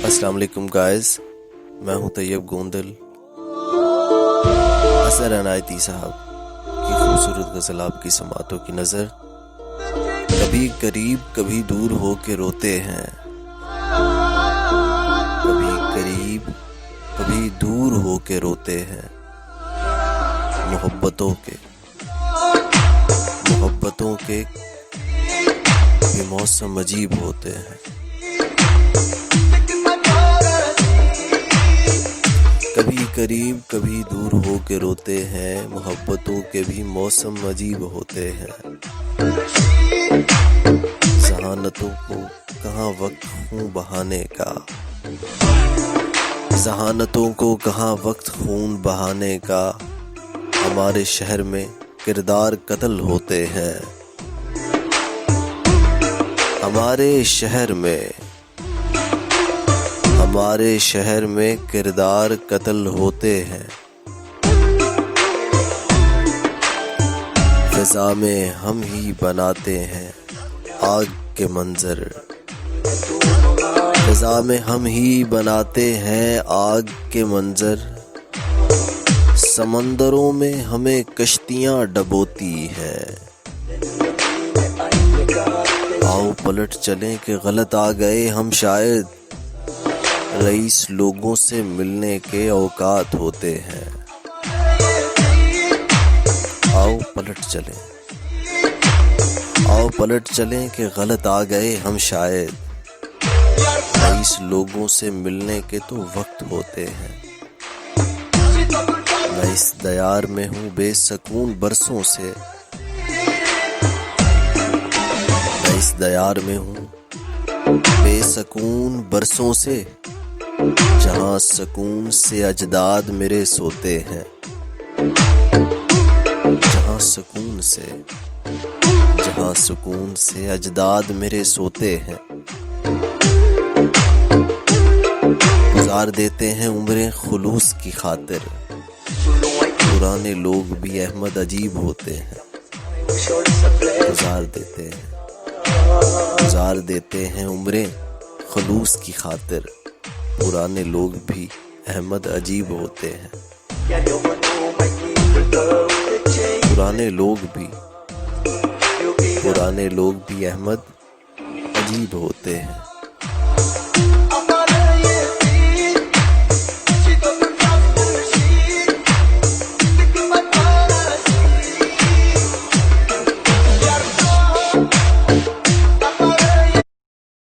السلام علیکم گائز، میں ہوں طیب گوندل۔ اظہر عنایتی صاحب کی خوبصورت غزل آپ کی سماعتوں کی نظر۔ کبھی قریب کبھی دور ہو کے روتے ہیں، کبھی قریب کبھی دور ہو کے روتے ہیں، محبتوں کے بھی موسم عجیب ہوتے ہیں۔ کبھی قریب کبھی دور ہو کے روتے ہیں، محبتوں کے بھی موسم عجیب ہوتے ہیں۔ ذہانتوں کو کہاں وقت خون بہانے کا، ذہانتوں کو کہاں وقت خون بہانے کا، ہمارے شہر میں کردار قتل ہوتے ہیں، ہمارے شہر میں کردار قتل ہوتے ہیں۔ فضا میں ہم ہی بناتے ہیں آگ کے منظر، فضا میں ہم ہی بناتے ہیں آگ کے منظر، سمندروں میں ہمیں کشتیاں ڈبوتی ہیں۔ آؤ پلٹ چلیں کہ غلط آ گئے ہم شاید، رئیس لوگوں سے ملنے کے اوقات ہوتے ہیں۔ آؤ پلٹ چلیں کہ غلط آ گئے ہم شاید، رئیس لوگوں سے ملنے کے تو وقت ہوتے ہیں۔ میں اس دیار میں ہوں بے سکون برسوں سے، میں اس دیار میں ہوں بے سکون برسوں سے، جہاں سکون سے اجداد میرے سوتے ہیں، جہاں سکون سے اجداد میرے سوتے ہیں۔ گزار دیتے ہیں عمریں خلوص کی خاطر، پرانے لوگ بھی احمد عجیب ہوتے ہیں۔ گزار دیتے ہیں عمریں خلوص کی خاطر، پرانے لوگ بھی احمد عجیب ہوتے ہیں۔ پرانے لوگ بھی احمد عجیب ہوتے ہیں۔